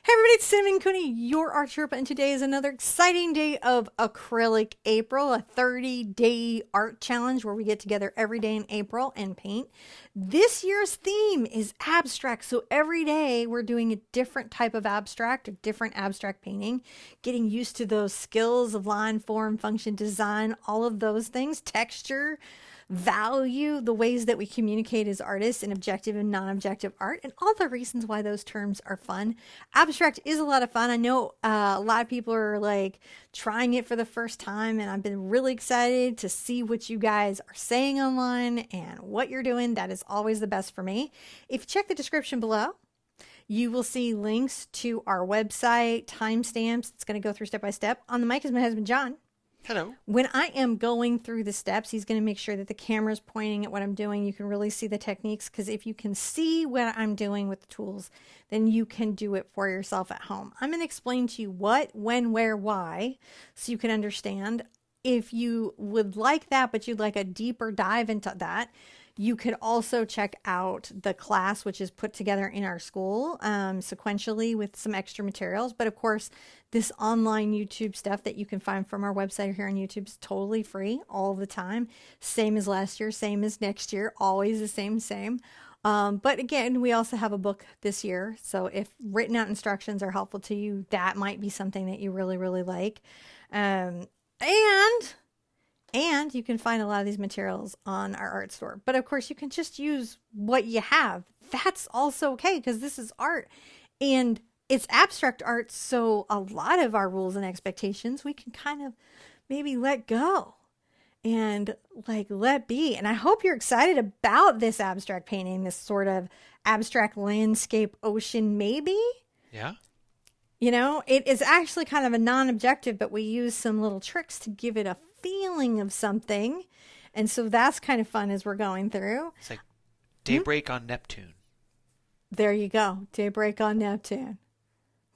Hey everybody, it's Cinnamon Cooney, your Art Sherpa, and today is another exciting day of Acrylic April, a 30-day art challenge where we get together every day in April and paint. This year's theme is abstract, so every day we're doing a different type of abstract, a different abstract painting, getting used to those skills of line, form, function, design, all of those things, texture, value, the ways that we communicate as artists in objective and non-objective art, and all the reasons why those terms are fun. Abstract is a lot of fun. I know a lot of people are like trying it for the first time, and I've been really excited to see what you guys are saying online and what you're doing. That is always the best for me. If you check the description below, you will see links to our website, timestamps. It's going to go through step by step. On the mic is my husband, John. Hello. When I am going through the steps, he's going to make sure that the camera is pointing at what I'm doing. You can really see the techniques, because if you can see what I'm doing with the tools, then you can do it for yourself at home. I'm going to explain to you what, when, where, why, so you can understand. If you would like that, but you'd like a deeper dive into that, you could also check out the class, which is put together in our school sequentially with some extra materials. But of course, this online YouTube stuff that you can find from our website here on YouTube is totally free all the time. Same as last year, same as next year, always the same. But again, we also have a book this year. So if written out instructions are helpful to you, that might be something that you really, really like. And you can find a lot of these materials on our art store. But of course, you can just use what you have. That's also okay, because this is art. And it's abstract art, so a lot of our rules and expectations we can kind of maybe let go and like let be. And I hope you're excited about this abstract painting, this sort of abstract landscape ocean maybe. Yeah. You know, it is actually kind of a non-objective, but we use some little tricks to give it a feeling of something. And so that's kind of fun as we're going through. It's like daybreak on Neptune. There you go. Daybreak on Neptune.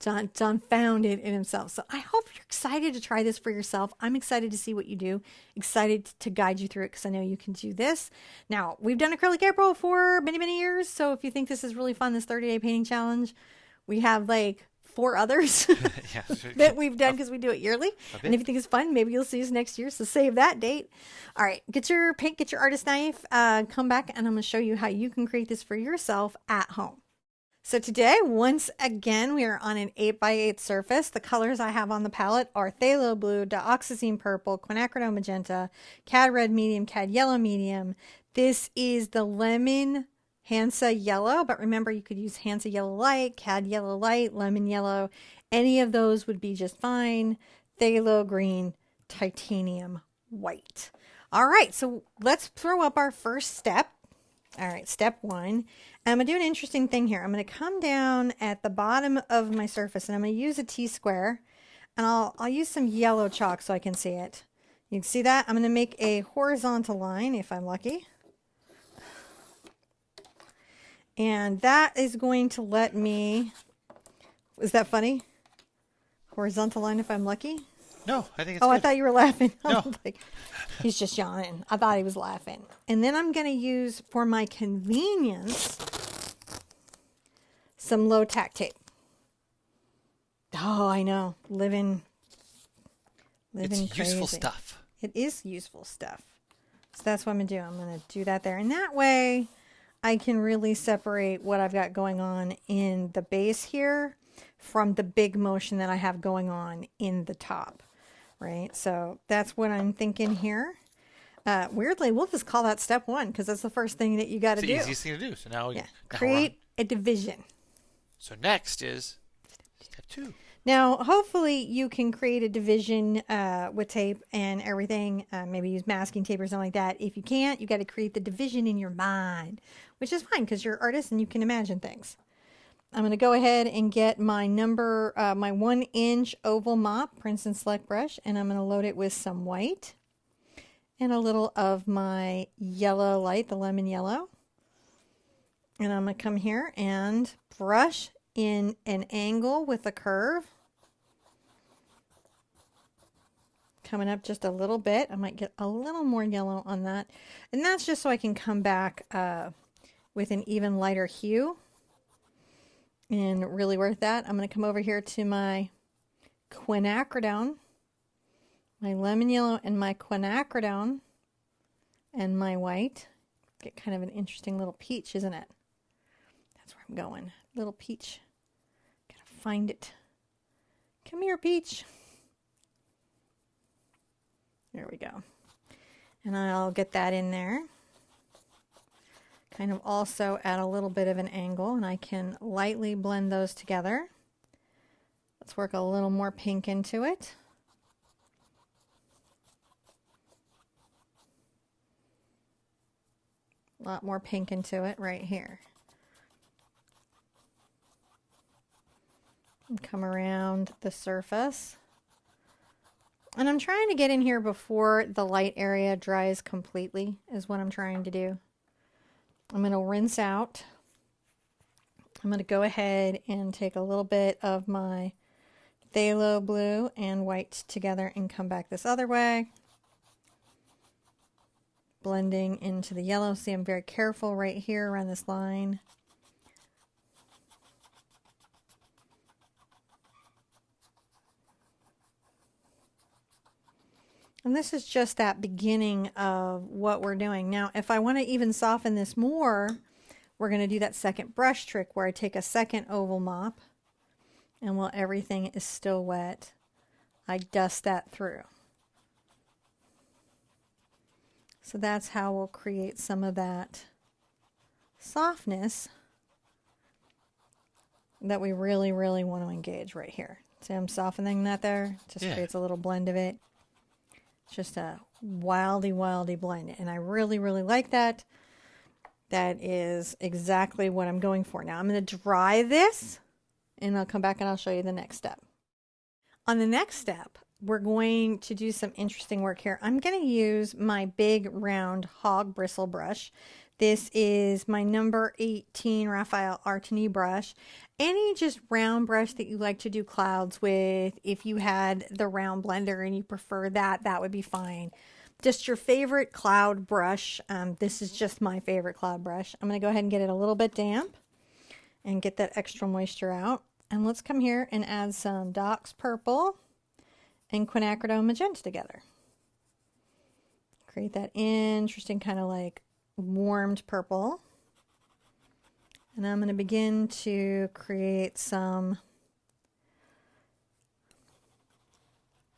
John found it in himself. So I hope you're excited to try this for yourself. I'm excited to see what you do. Excited to guide you through it, because I know you can do this. Now, we've done Acrylic April for many, many years. So if you think this is really fun, this 30-day painting challenge, we have like 4 others Yeah. that we've done because we do it yearly. And if you think it's fun, maybe you'll see us next year. So save that date. All right, get your paint, get your artist knife, come back, and I'm going to show you how you can create this for yourself at home. So today, once again, we are on an 8x8 surface. The colors I have on the palette are phthalo blue, dioxazine purple, quinacridone magenta, cad red medium, cad yellow medium. This is the lemon Hansa yellow, but remember you could use Hansa yellow light, cad yellow light, lemon yellow. Any of those would be just fine. Phthalo green, titanium white. All right, so let's throw up our first step. All right, step 1. I'm going to do an interesting thing here. I'm going to come down at the bottom of my surface, and I'm going to use a T-square, and I'll use some yellow chalk so I can see it. You can see that? I'm going to make a horizontal line if I'm lucky. And that is going to let me, is that funny? Horizontal line if I'm lucky? No, I think it's good. I I thought you were laughing. No. Like, he's just yawning. I thought he was laughing. And then I'm going to use, for my convenience, some low tack tape. Oh, I know. Living it's crazy. useful stuff. It is useful stuff. So that's what I'm going to do. I'm going to do that there. And that way I can really separate what I've got going on in the base here from the big motion that I have going on in the top, right? So that's what I'm thinking here. Weirdly, we'll just call that step 1, because that's the first thing that you got to do. It's the easiest thing to do. So now, create a division. So next is step 2. Now, hopefully you can create a division with tape and everything. Maybe use masking tape or something like that. If you can't, you got to create the division in your mind, which is fine because you're an artist and you can imagine things. I'm going to go ahead and get my my 1-inch oval mop, Princeton Select brush, and I'm going to load it with some white and a little of my yellow light, the lemon yellow. And I'm going to come here and brush in an angle with a curve. Coming up just a little bit. I might get a little more yellow on that. And that's just so I can come back with an even lighter hue. and really worth that. I'm going to come over here to my quinacridone, my lemon yellow and my quinacridone and my white. Get kind of an interesting little peach, isn't it? That's where I'm going. Little peach. Gotta find it. Come here, peach. There we go. And I'll get that in there. Kind of also at a little bit of an angle, and I can lightly blend those together. Let's work a little more pink into it. A lot more pink into it right here. And come around the surface. And I'm trying to get in here before the light area dries completely, is what I'm trying to do. I'm going to rinse out. I'm going to go ahead and take a little bit of my phthalo blue and white together and come back this other way. Blending into the yellow. See, I'm very careful right here around this line. And this is just that beginning of what we're doing. Now, if I want to even soften this more, we're going to do that second brush trick where I take a second oval mop, and while everything is still wet, I dust that through. So that's how we'll create some of that softness that we really, really want to engage right here. See, I'm softening that there. Just creates a little blend of it. It's just a wildy blend, and I really, really like that. That is exactly what I'm going for. Now I'm going to dry this, and I'll come back and I'll show you the next step. On the next step, we're going to do some interesting work here. I'm going to use my big round hog bristle brush. This is my number 18 Raphael Artini brush. Any just round brush that you like to do clouds with, if you had the round blender and you prefer that, that would be fine. Just your favorite cloud brush. This is just my favorite cloud brush. I'm going to go ahead and get it a little bit damp and get that extra moisture out. And let's come here and add some Doc's Purple and quinacridone magenta together. Create that interesting kind of like warmed purple. And I'm going to begin to create some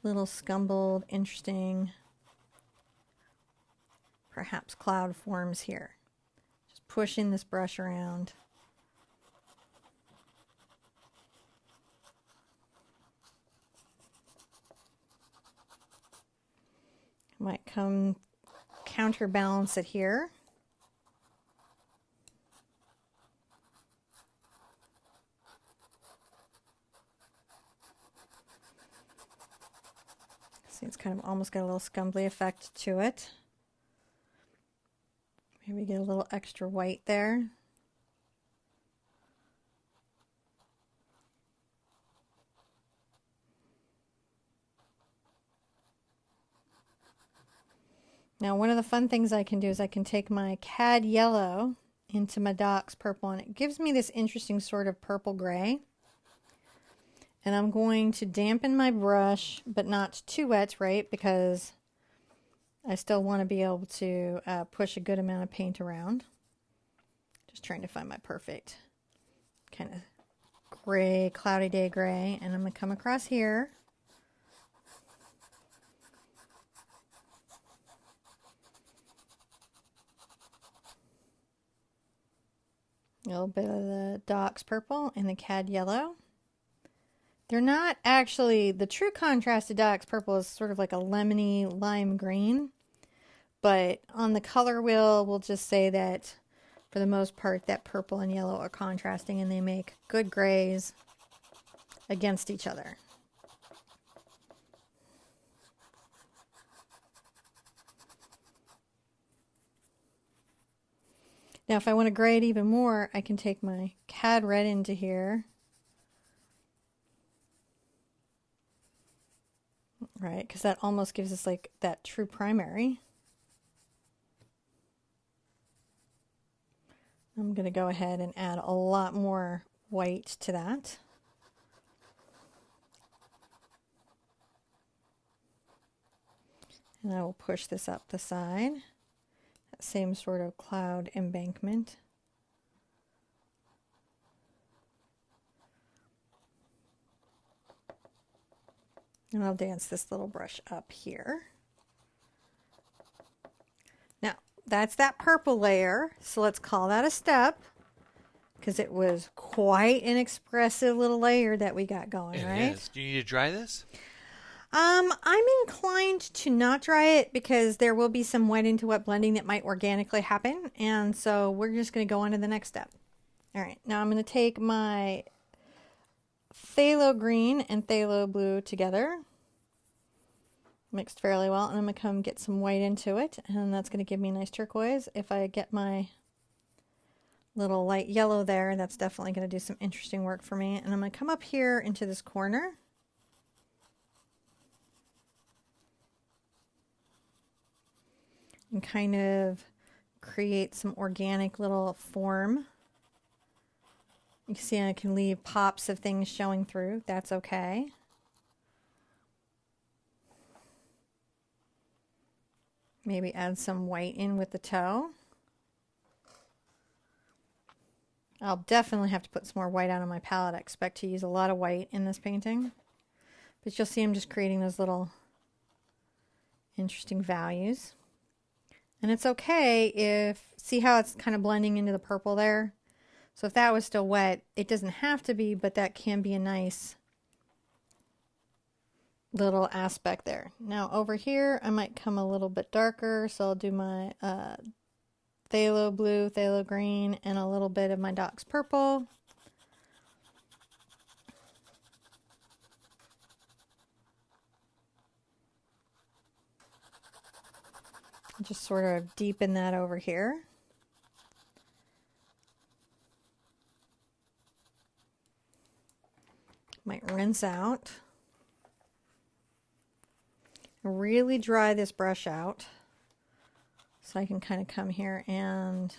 little scumbled, interesting, perhaps cloud forms here. Just pushing this brush around. Might come counterbalance it here. See, it's kind of almost got a little scumbly effect to it. Maybe get a little extra white there. Now, one of the fun things I can do is I can take my cad yellow into my Doc's Purple, and it gives me this interesting sort of purple gray. And I'm going to dampen my brush, but not too wet, right? Because I still want to be able to push a good amount of paint around. Just trying to find my perfect kind of gray, cloudy day gray. And I'm going to come across here. A little bit of the Doc's Purple and the cad yellow. They're not actually, the true contrast to Doc's Purple is sort of like a lemony lime green. But on the color wheel, we'll just say that for the most part, that purple and yellow are contrasting and they make good grays against each other. Now, if I want to gray it even more, I can take my cad red into here. Right, because that almost gives us like that true primary. I'm going to go ahead and add a lot more white to that. And I will push this up the side. That same sort of cloud embankment. And I'll dance this little brush up here. Now, that's that purple layer, so let's call that a step, because it was quite an expressive little layer that we got going, right? It is. Do you need to dry this? I'm inclined to not dry it because there will be some wet into wet blending that might organically happen, and so we're just going to go on to the next step. All right, now I'm going to take my phthalo green and phthalo blue together, mixed fairly well, and I'm going to come get some white into it, and that's going to give me a nice turquoise. If I get my little light yellow there, that's definitely going to do some interesting work for me. And I'm going to come up here into this corner. And kind of create some organic little form. You can see I can leave pops of things showing through. That's okay. Maybe add some white in with the toe. I'll definitely have to put some more white out on my palette. I expect to use a lot of white in this painting. But you'll see I'm just creating those little interesting values. And it's okay if, see how it's kind of blending into the purple there? So if that was still wet, it doesn't have to be, but that can be a nice little aspect there. Now over here, I might come a little bit darker, so I'll do my phthalo blue, phthalo green, and a little bit of my Doc's purple. Just sort of deepen that over here. Might rinse out. Really dry this brush out so I can kind of come here and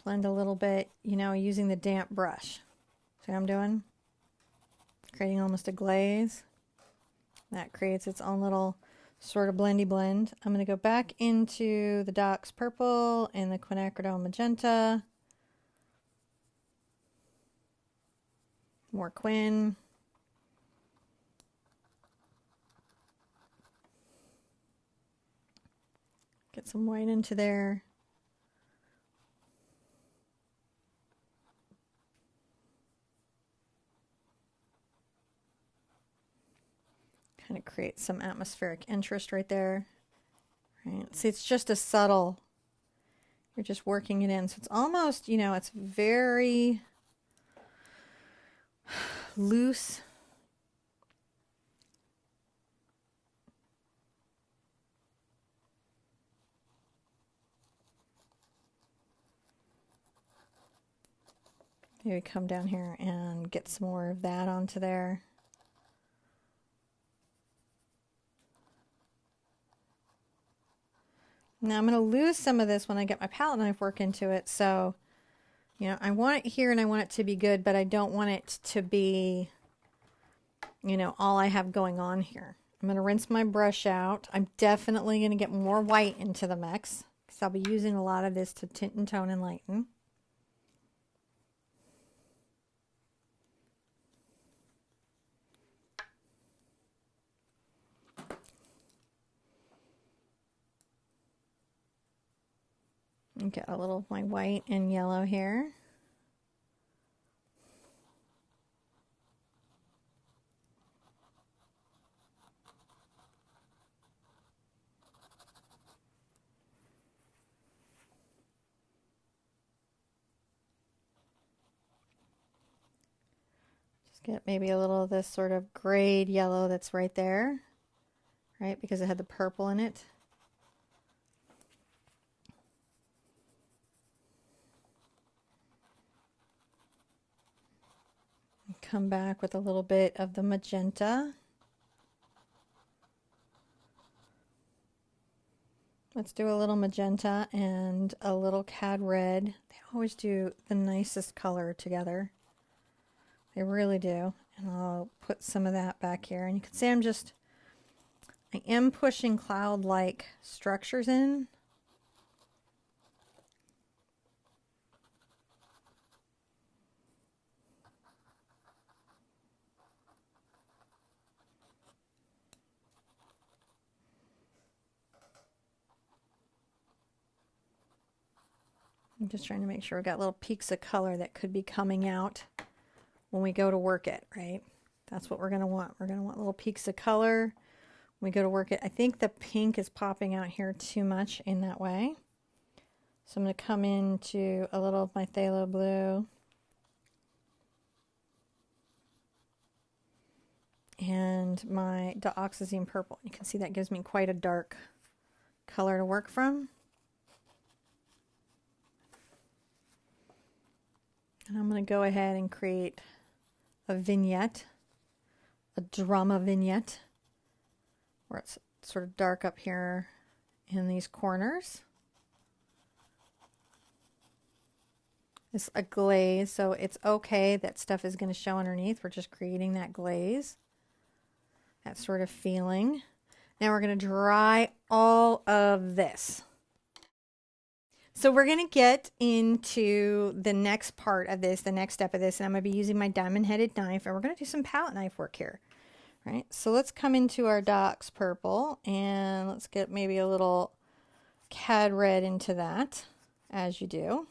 blend a little bit, you know, using the damp brush. See what I'm doing? Creating almost a glaze. That creates its own little sort of blendy blend. I'm going to go back into the Doc's purple and the quinacridone magenta. More quin. Get some white into there. Kind of create some atmospheric interest right there. Right. See, it's just a subtle, you're just working it in. So it's almost, you know, it's very loose. Maybe come down here and get some more of that onto there. Now I'm going to lose some of this when I get my palette knife work into it. So, you know, I want it here and I want it to be good, but I don't want it to be, you know, all I have going on here. I'm going to rinse my brush out. I'm definitely going to get more white into the mix because I'll be using a lot of this to tint and tone and lighten. And get a little of my white and yellow here. Just get maybe a little of this sort of grayed yellow that's right there, right? Because it had the purple in it. Come back with a little bit of the magenta. Let's do a little magenta and a little cad red. They always do the nicest color together. They really do. And I'll put some of that back here. And you can see I am pushing cloud-like structures in. I'm just trying to make sure we've got little peaks of color that could be coming out when we go to work it, right? That's what we're going to want. We're going to want little peaks of color when we go to work it. I think the pink is popping out here too much in that way. So I'm going to come into a little of my phthalo blue. And my dioxazine purple. You can see that gives me quite a dark color to work from. And I'm going to go ahead and create a vignette, a drama vignette, where it's sort of dark up here in these corners. It's a glaze, so it's okay that stuff is going to show underneath. We're just creating that glaze, that sort of feeling. Now we're going to dry all of this. So we're going to get into the next part of this, the next step of this, and I'm going to be using my diamond-headed knife, and we're going to do some palette knife work here. Right? So let's come into our Dox purple, and let's get maybe a little cad red into that, as you do.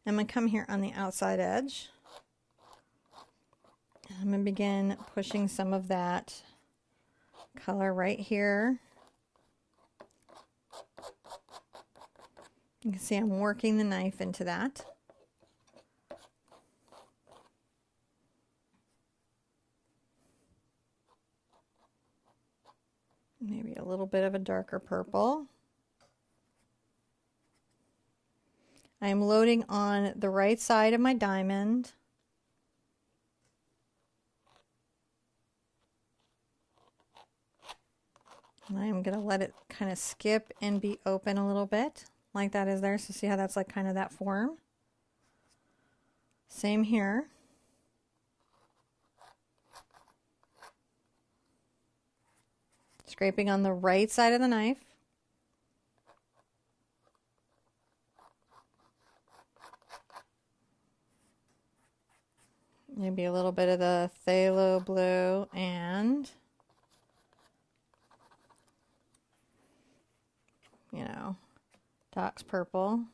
I'm going to come here on the outside edge. I'm going to begin pushing some of that color right here. You can see I'm working the knife into that. Maybe a little bit of a darker purple. I'm loading on the right side of my diamond. And I'm going to let it kind of skip and be open a little bit, like that is there. So see how that's like kind of that form? Same here. Scraping on the right side of the knife. Maybe a little bit of the phthalo blue and, you know, Dox purple.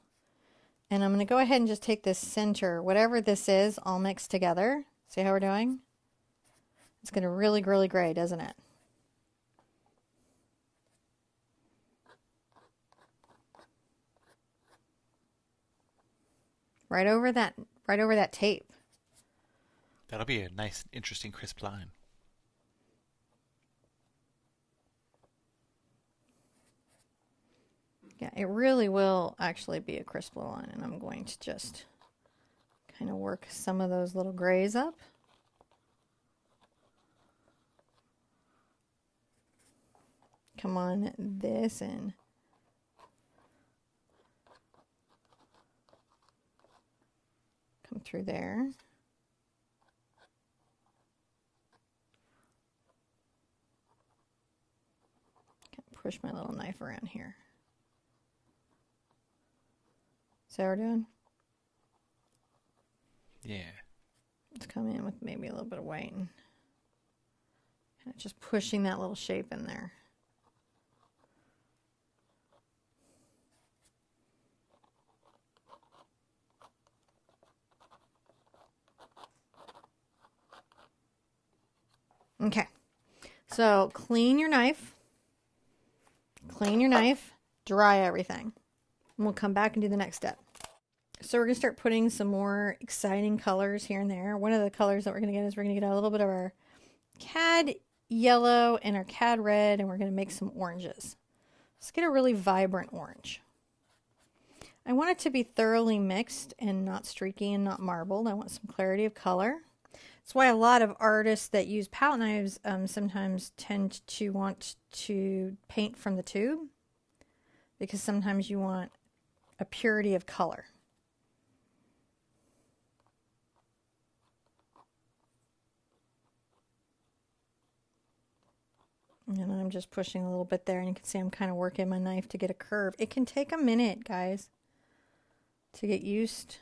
And I'm going to go ahead and just take this center, whatever this is, all mixed together. See how we're doing? It's going to really gray, doesn't it? Right over that tape. That'll be a nice, interesting, crisp line. Yeah, it really will actually be a crisp line, and I'm going to just kind of work some of those little grays up. Come on this and come through there. Push my little knife around here. See how we're doing? Yeah. Let's come in with maybe a little bit of white and kind of just pushing that little shape in there. Okay, so clean your knife, dry everything, and we'll come back and do the next step. So we're going to start putting some more exciting colors here and there. One of the colors that we're going to get is we're going to get a little bit of our cad yellow and our cad red, and we're going to make some oranges. Let's get a really vibrant orange. I want it to be thoroughly mixed and not streaky and not marbled. I want some clarity of color. That's why a lot of artists that use palette knives sometimes tend to want to paint from the tube, because sometimes you want a purity of color. And I'm just pushing a little bit there, and you can see I'm kind of working my knife to get a curve. It can take a minute, guys, to get used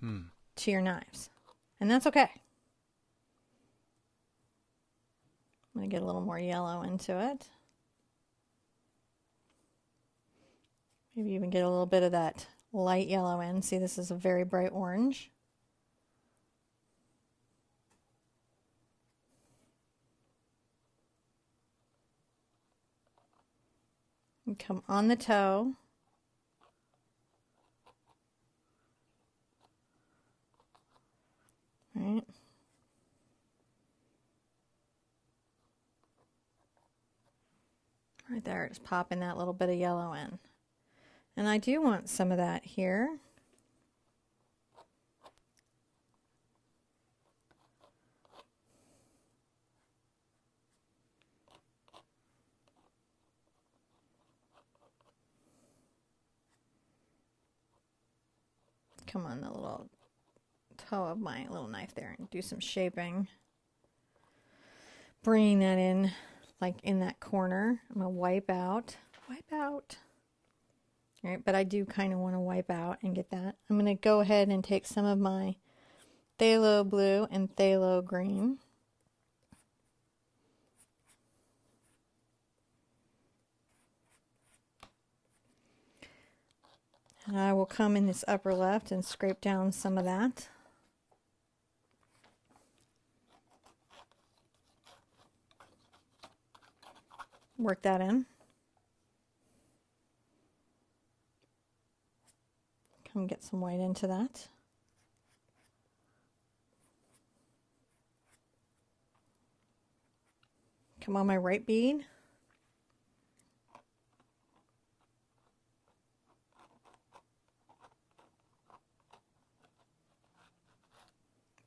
to your knives. And that's okay. I'm going to get a little more yellow into it. Maybe even get a little bit of that light yellow in. See, this is a very bright orange. And come on the toe. Right. Right there, just popping that little bit of yellow in. And I do want some of that here. Come on the little toe of my little knife there and do some shaping. Bringing that in like in that corner. I'm going to wipe out. All right, but I do kind of want to wipe out and get that. I'm going to go ahead and take some of my phthalo blue and phthalo green. And I will come in this upper left and scrape down some of that. Work that in. Come get some white into that. Come on my right bead.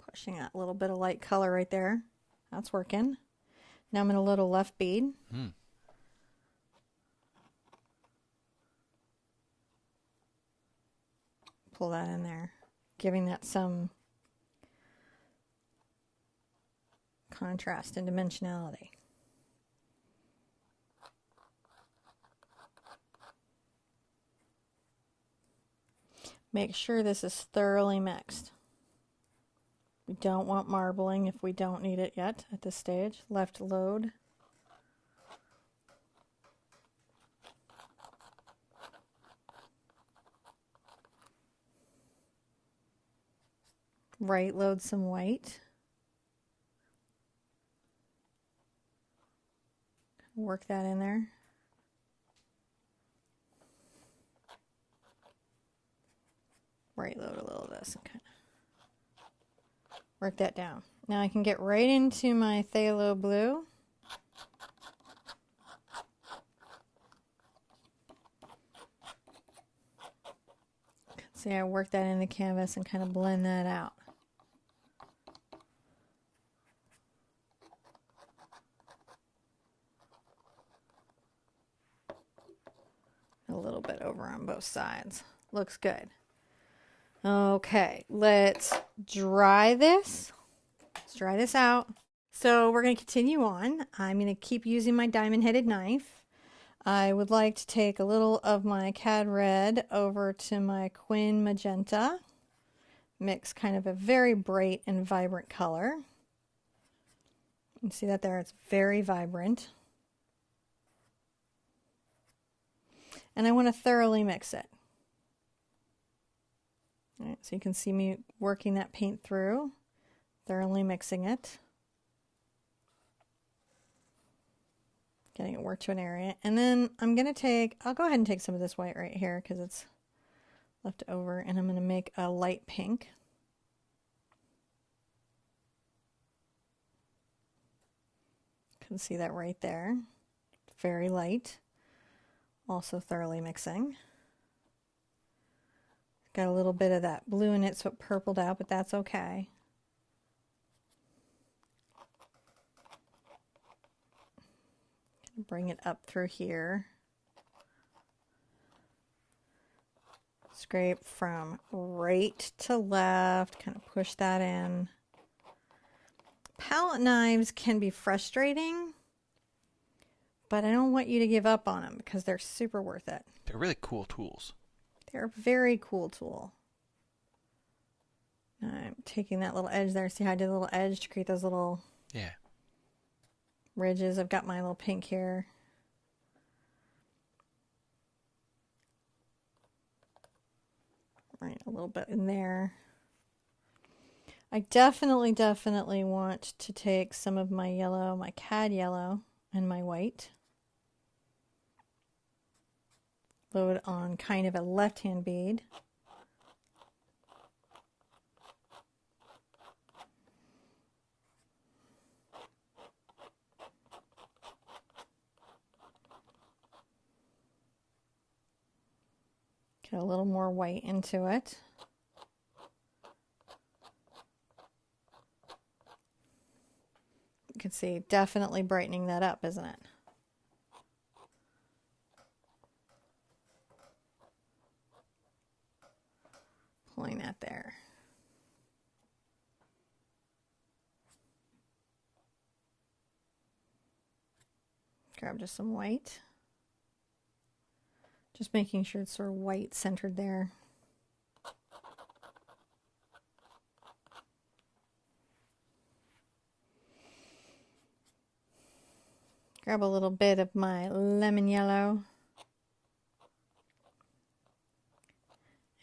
Pushing that little bit of light color right there. That's working. Now I'm in a little left bead. Pull that in there, giving that some contrast and dimensionality. Make sure this is thoroughly mixed. We don't want marbling if we don't need it yet at this stage. Left load. Right load some white. Work that in there. Right load a little of this and kind of work that down. Now I can get right into my phthalo blue. See, I work that in the canvas and kind of blend that out. A little bit over on both sides. Looks good. Okay, let's dry this. Let's dry this out. So we're going to continue on. I'm going to keep using my diamond-headed knife. I would like to take a little of my Cad Red over to my Quin Magenta. Mix kind of a very bright and vibrant color. You can see that there, it's very vibrant. And I want to thoroughly mix it. All right, so you can see me working that paint through, thoroughly mixing it. Getting it worked to an area. And then I'm going to take, I'll go ahead and take some of this white right here because it's left over, and I'm going to make a light pink. You can see that right there. Very light. Also thoroughly mixing. Got a little bit of that blue in it, so it purpled out, but that's okay. Bring it up through here. Scrape from right to left, kind of push that in. Palette knives can be frustrating but I don't want you to give up on them because they're super worth it. They're really cool tools. They're a very cool tool. I'm taking that little edge there. See how I did a little edge to create those little ridges? I've got my little pink here. Right, a little bit in there. I definitely want to take some of my yellow, my cad yellow, and my white. Load on kind of a left-hand bead. Get a little more white into it. You can see definitely brightening that up, isn't it? Pulling that there. Grab just some white. Just making sure it's sort of white centered there. Grab a little bit of my lemon yellow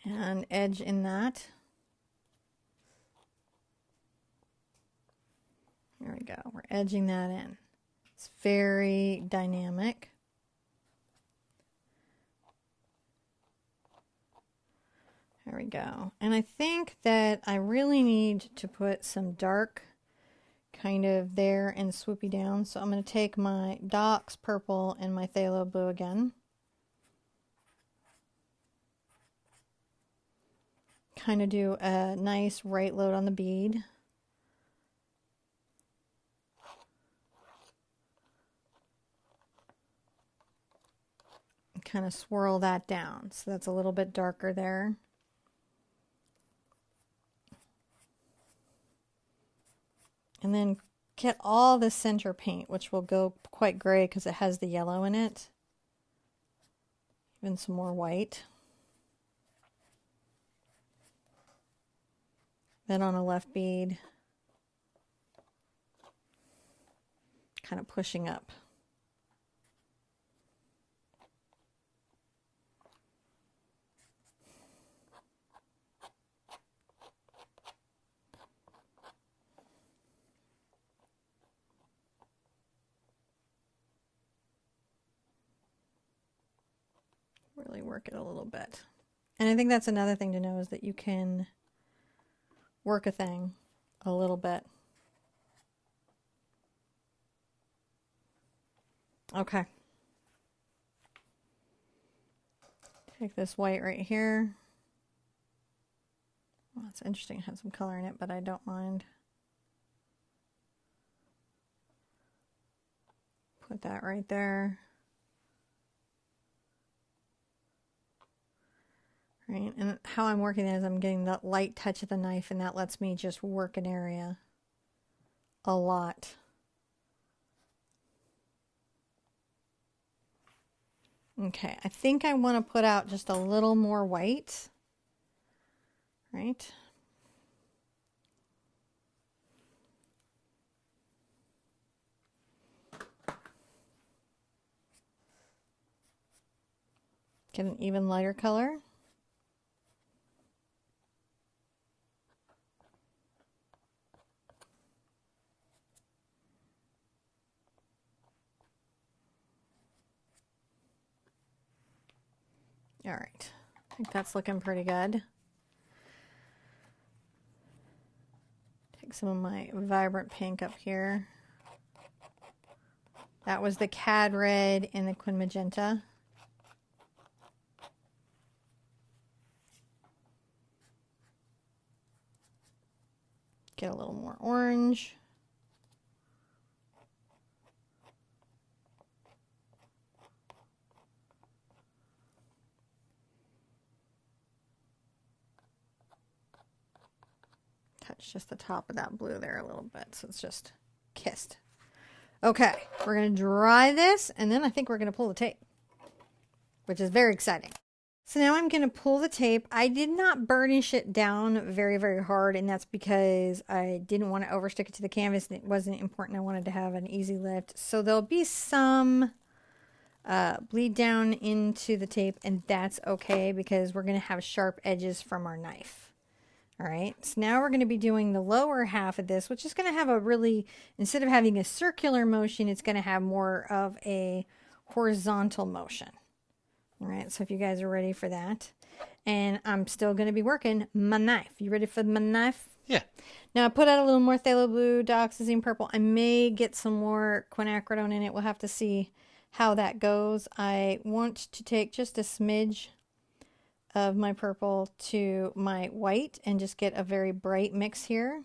and edge in that. There we go. We're edging that in. It's very dynamic. There we go. And I think that I really need to put some dark kind of there and swoopy down. So I'm going to take my Doc's purple and my phthalo blue again. Kind of do a nice right load on the bead. And kind of swirl that down. So that's a little bit darker there. And then get all the center paint, which will go quite gray because it has the yellow in it. Even some more white. Then on a left bead, kind of pushing up. Really work it a little bit. And I think that's another thing to know is that you can work a thing a little bit. Okay. Take this white right here. Well, it's interesting. It has some color in it, but I don't mind. Put that right there. Right, and how I'm working it is I'm getting that light touch of the knife, and that lets me just work an area a lot. Okay, I think I want to put out just a little more white, right? Get an even lighter color. All right, I think that's looking pretty good. Take some of my vibrant pink up here. That was the Cad Red and the Quin Magenta. Get a little more orange. Touch just the top of that blue there a little bit, so it's just kissed. Okay, we're going to dry this, and then I think we're going to pull the tape, which is very exciting. So now I'm going to pull the tape. I did not burnish it down very, very hard, and that's because I didn't want to overstick it to the canvas, and it wasn't important. I wanted to have an easy lift. So there'll be some bleed down into the tape, and that's okay because we're going to have sharp edges from our knife. All right, so now we're going to be doing the lower half of this, which is going to have a really, instead of having a circular motion, it's going to have more of a horizontal motion. All right, so if you guys are ready for that. And I'm still going to be working my knife. You ready for my knife? Yeah. Now I put out a little more phthalo blue, dioxazine purple. I may get some more quinacridone in it. We'll have to see how that goes. I want to take just a smidge of my purple to my white and just get a very bright mix here.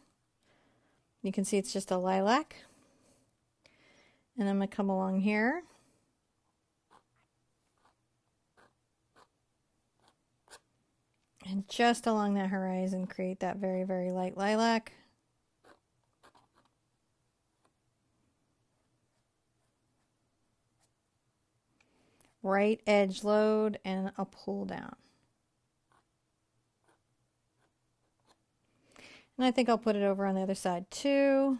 You can see it's just a lilac. And I'm going to come along here. And just along that horizon, create that very, very light lilac. Right edge load and a pull down. And I think I'll put it over on the other side too.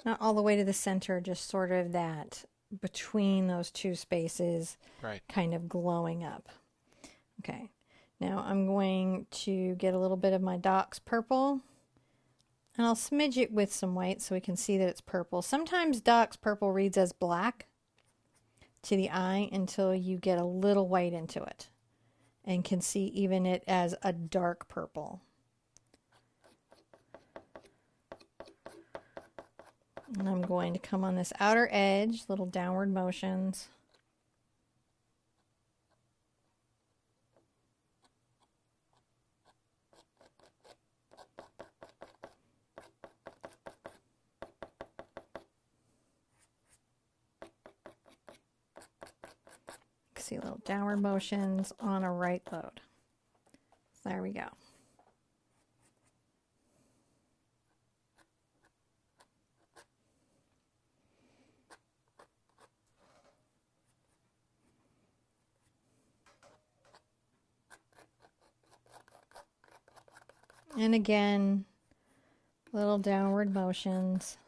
Not all the way to the center, just sort of that between those two spaces, Right. kind of glowing up. Okay, now I'm going to get a little bit of my Doc's purple, and I'll smidge it with some white so we can see that it's purple. Sometimes Doc's purple reads as black to the eye until you get a little white into it and can see even it as a dark purple. And I'm going to come on this outer edge, little downward motions. See little downward motions on a right load. There we go. And again, little downward motions.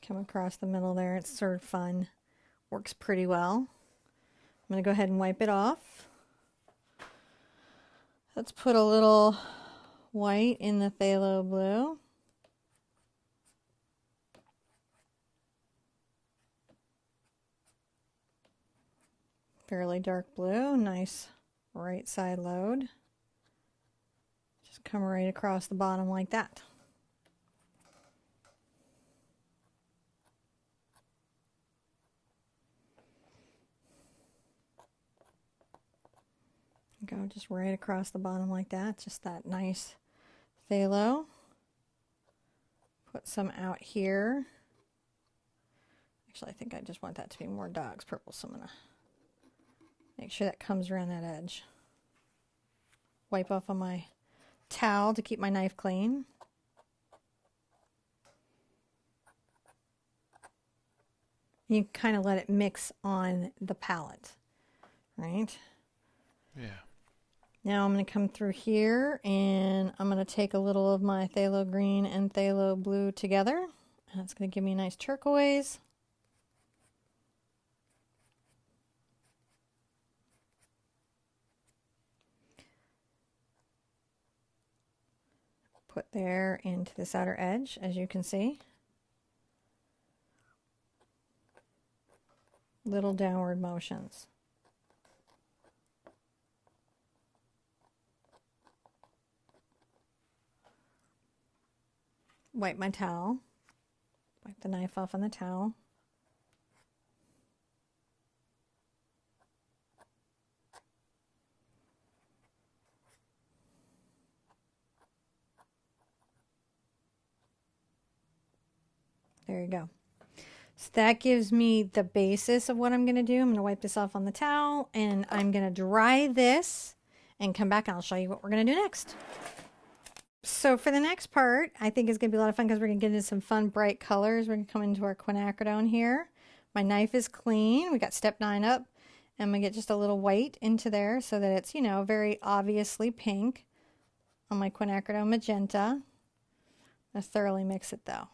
Come across the middle there. It's sort of fun. Works pretty well. I'm going to go ahead and wipe it off. Let's put a little white in the phthalo blue. Fairly dark blue. Nice right side load. Just come right across the bottom like that. Go just right across the bottom like that. Just that nice phthalo. Put some out here. Actually, I think I just want that to be more Doc's purple, so I'm going to make sure that comes around that edge. Wipe off on my towel to keep my knife clean. You kind of let it mix on the palette, right? Yeah. Now I'm going to come through here and I'm going to take a little of my phthalo green and phthalo blue together. That's going to give me a nice turquoise. Put there into this outer edge, as you can see. Little downward motions. Wipe my towel. Wipe the knife off on the towel. There you go. So that gives me the basis of what I'm going to do. I'm going to wipe this off on the towel and I'm going to dry this and come back and I'll show you what we're going to do next. So for the next part, I think it's going to be a lot of fun because we're going to get into some fun bright colors. We're going to come into our quinacridone here. My knife is clean. We got step 9 up. I'm going to get just a little white into there so that it's, you know, very obviously pink on my quinacridone magenta. Let's thoroughly mix it though.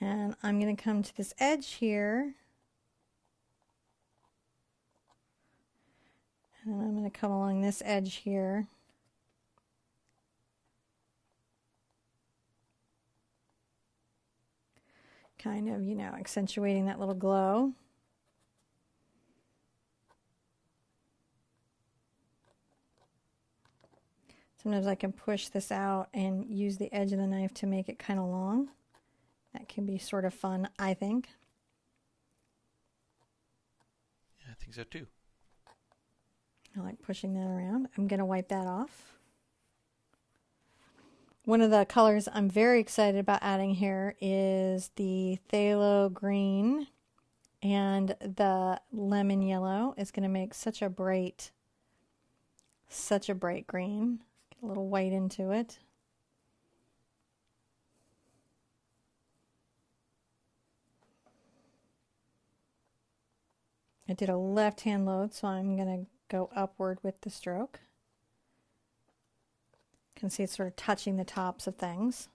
And I'm going to come to this edge here. And I'm going to come along this edge here. Kind of, you know, accentuating that little glow. Sometimes I can push this out and use the edge of the knife to make it kind of long. That can be sort of fun, I think. Yeah, I think so too. I like pushing that around. I'm going to wipe that off. One of the colors I'm very excited about adding here is the phthalo green and the lemon yellow. It's going to make such a bright green. Get a little white into it. I did a left-hand load, so I'm going to go upward with the stroke. You can see it's sort of touching the tops of things.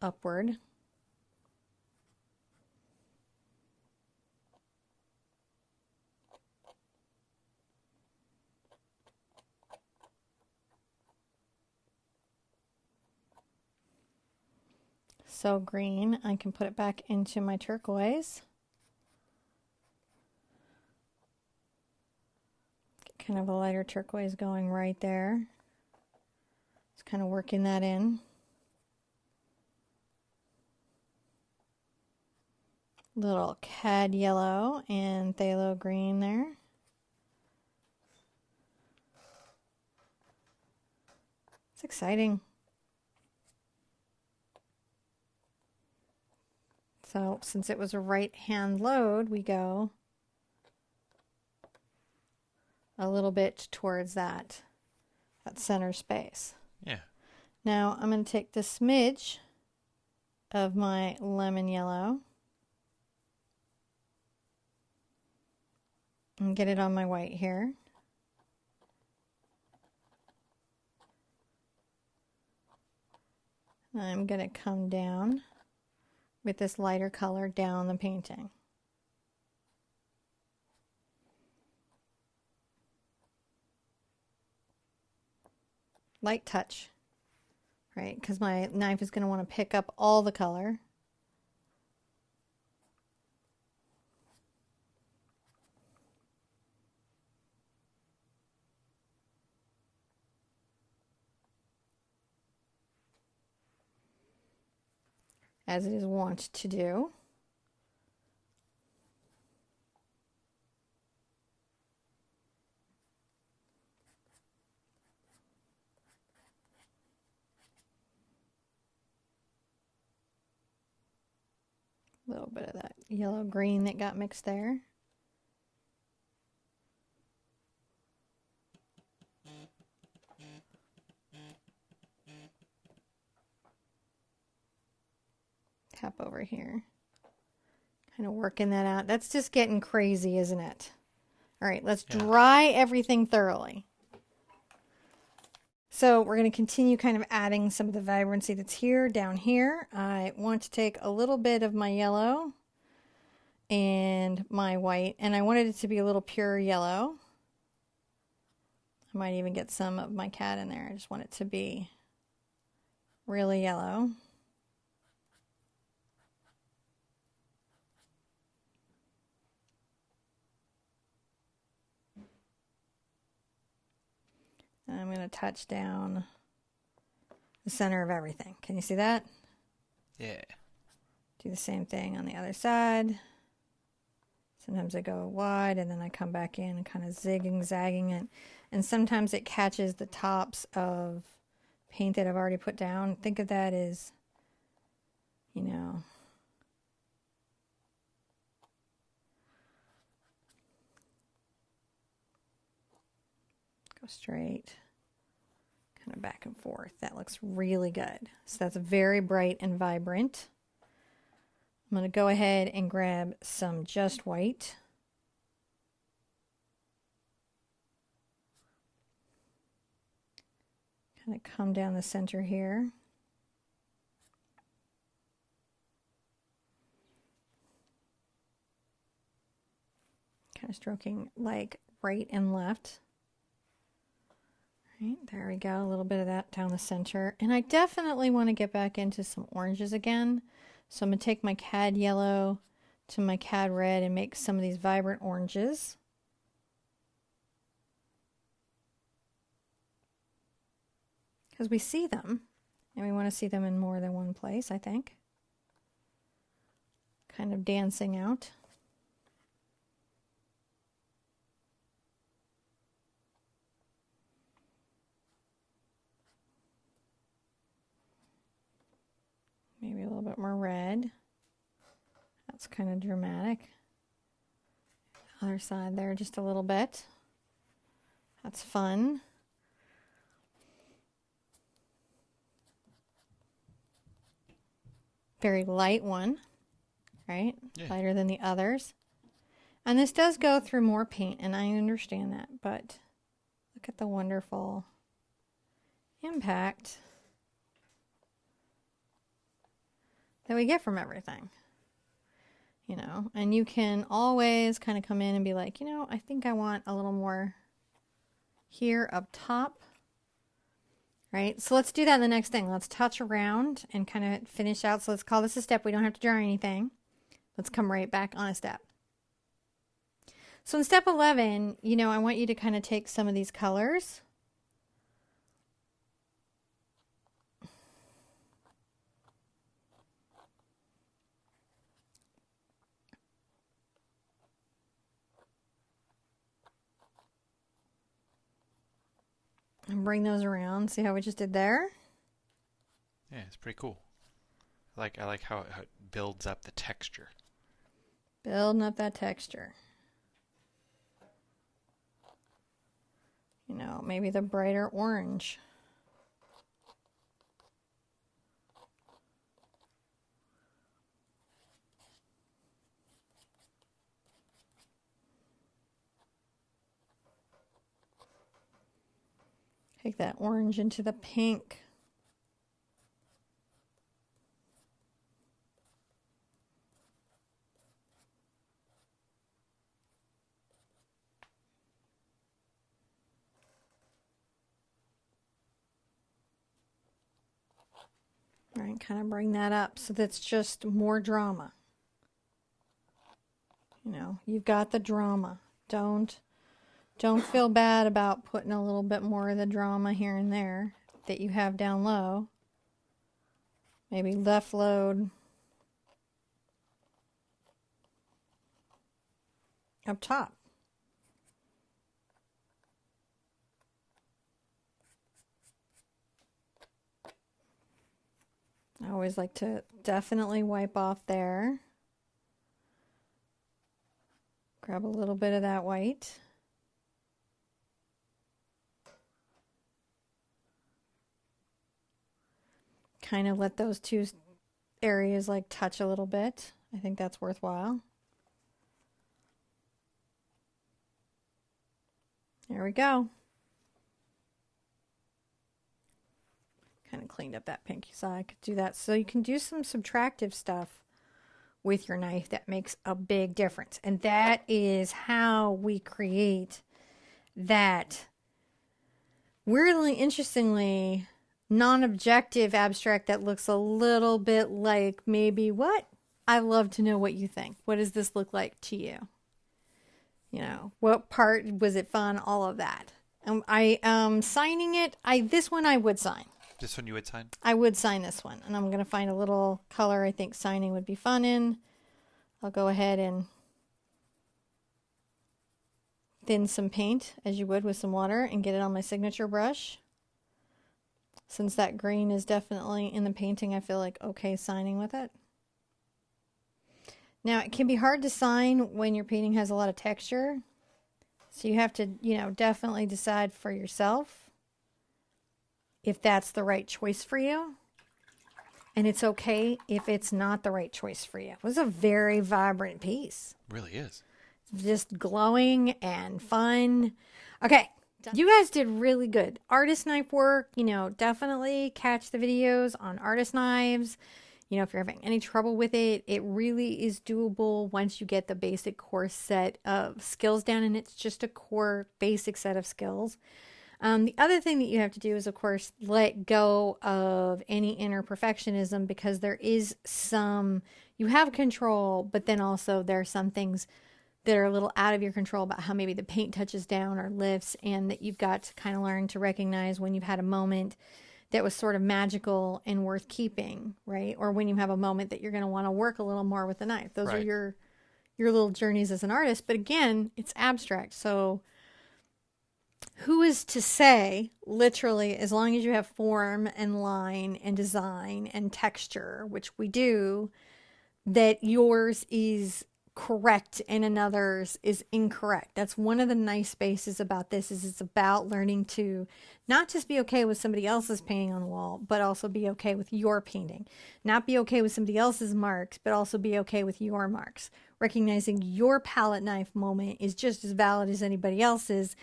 Upward. So green, I can put it back into my turquoise. Get kind of a lighter turquoise going right there. Just kind of working that in. Little cad yellow and phthalo green there. It's exciting. So since it was a right hand load, we go a little bit towards that center space. Yeah. Now I'm going to take the smidge of my lemon yellow and get it on my white here. I'm going to come down with this lighter color down the painting. Light touch, right? Because my knife is going to want to pick up all the color. As it is wont to do. A little bit of that yellow green that got mixed there. Tap over here. Kind of working that out. That's just getting crazy, isn't it? All right, let's dry everything thoroughly. So we're going to continue kind of adding some of the vibrancy that's here, down here. I want to take a little bit of my yellow and my white, and I wanted it to be a little pure yellow. I might even get some of my cat in there. I just want it to be really yellow. I'm going to touch down the center of everything. Can you see that? Yeah. Do the same thing on the other side. Sometimes I go wide and then I come back in and kind of zigging, zagging it. And sometimes it catches the tops of paint that I've already put down. Think of that as, you know, go straight, kind of back and forth. That looks really good. So that's very bright and vibrant. I'm going to go ahead and grab some Just White. Kind of come down the center here. Kind of stroking like right and left. Right, there we go. A little bit of that down the center. And I definitely want to get back into some oranges again. So I'm going to take my cad yellow to my cad red and make some of these vibrant oranges. Because we see them, and we want to see them in more than one place, I think. Kind of dancing out. Maybe a little bit more red. That's kind of dramatic. Other side there just a little bit. That's fun. Very light one, right? Yeah. Lighter than the others. And this does go through more paint, and I understand that, but look at the wonderful impact that we get from everything, you know. And you can always kind of come in and be like, you know, I think I want a little more here up top, right? So let's do that in the next thing. Let's touch around and kind of finish out. So let's call this a step. We don't have to draw anything. Let's come right back on a step. So in step 11, you know, I want you to kind of take some of these colors. And bring those around. See how we just did there? Yeah, it's pretty cool. I like how it builds up the texture. Building up that texture. You know, maybe the brighter orange. Take that orange into the pink. All right, kind of bring that up so that's just more drama. You know, you've got the drama. Don't feel bad about putting a little bit more of the drama here and there that you have down low. Maybe left load up top. I always like to definitely wipe off there. Grab a little bit of that white. Kind of let those two areas like touch a little bit. I think that's worthwhile. There we go. Kind of cleaned up that pinky side. I could do that. So you can do some subtractive stuff with your knife that makes a big difference. And that is how we create that weirdly, interestingly, non-objective abstract that looks a little bit like maybe what? I'd love to know what you think. What does this look like to you? You know, what part was it fun? All of that. I signing it. This one I would sign. This one you would sign? I would sign this one. And I'm going to find a little color I think signing would be fun in. I'll go ahead and thin some paint, as you would with some water, and get it on my signature brush. Since that green is definitely in the painting, I feel like okay signing with it. Now, it can be hard to sign when your painting has a lot of texture. So you have to, definitely decide for yourself if that's the right choice for you. And it's okay if it's not the right choice for you. It was a very vibrant piece. It really is. Just glowing and fun. Okay. You guys did really good. Artist knife work, definitely catch the videos on artist knives. If you're having any trouble with it, it really is doable once you get the basic core set of skills down, and it's just a core basic set of skills. The other thing that you have to do is, of course, let go of any inner perfectionism, because there is you have control, but then also there are some things that are a little out of your control about how maybe the paint touches down or lifts, and that you've got to kind of learn to recognize when you've had a moment that was sort of magical and worth keeping, right? Or when you have a moment that you're going to want to work a little more with the knife. Those are your little journeys as an artist. But again, it's abstract. So who is to say, literally, as long as you have form and line and design and texture, which we do, that yours is correct and another's is incorrect. That's one of the nice spaces about this, is it's about learning to not just be okay with somebody else's painting on the wall, but also be okay with your painting. Not be okay with somebody else's marks, but also be okay with your marks. Recognizing your palette knife moment is just as valid as anybody else's,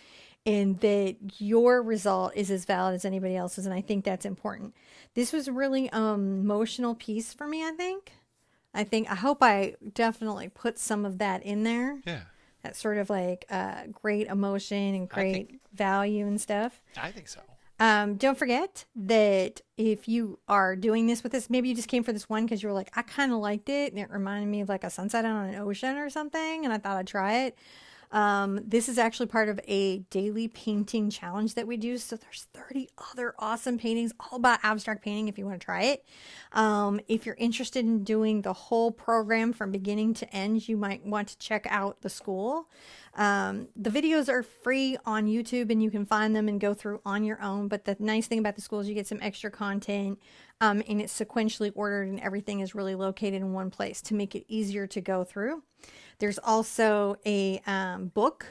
and that your result is as valid as anybody else's. And I think that's important. This was a really emotional piece for me, I hope I definitely put some of that in there. Yeah. That sort of like great emotion and great value and stuff. I think so. Don't forget that if you are doing this with this, maybe you just came for this one because you were like, I kind of liked it, and it reminded me of like a sunset on an ocean or something, and I thought I'd try it. This is actually part of a daily painting challenge that we do. So there's 30 other awesome paintings all about abstract painting if you want to try it. If you're interested in doing the whole program from beginning to end, you might want to check out the school. The videos are free on YouTube, and you can find them and go through on your own. But the nice thing about the school is you get some extra content, and it's sequentially ordered, and everything is really located in one place to make it easier to go through. There's also a book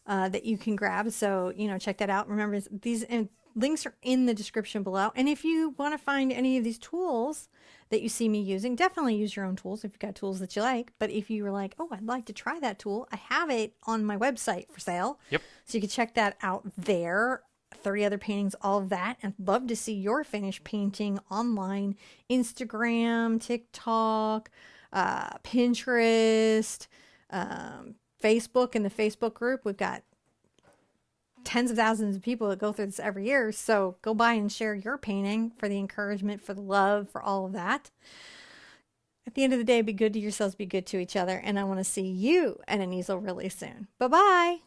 that you can grab. So, check that out. Remember, these links are in the description below. And if you want to find any of these tools that you see me using, definitely use your own tools if you've got tools that you like. But if you were like, oh, I'd like to try that tool, I have it on my website for sale. Yep. So you can check that out there. 30 other paintings, all of that. And I'd love to see your finished painting online. Instagram, TikTok, Pinterest, Facebook, in the Facebook group. We've got tens of thousands of people that go through this every year. So go by and share your painting for the encouragement, for the love, for all of that. At the end of the day, be good to yourselves, be good to each other. And I want to see you at an easel really soon. Bye-bye.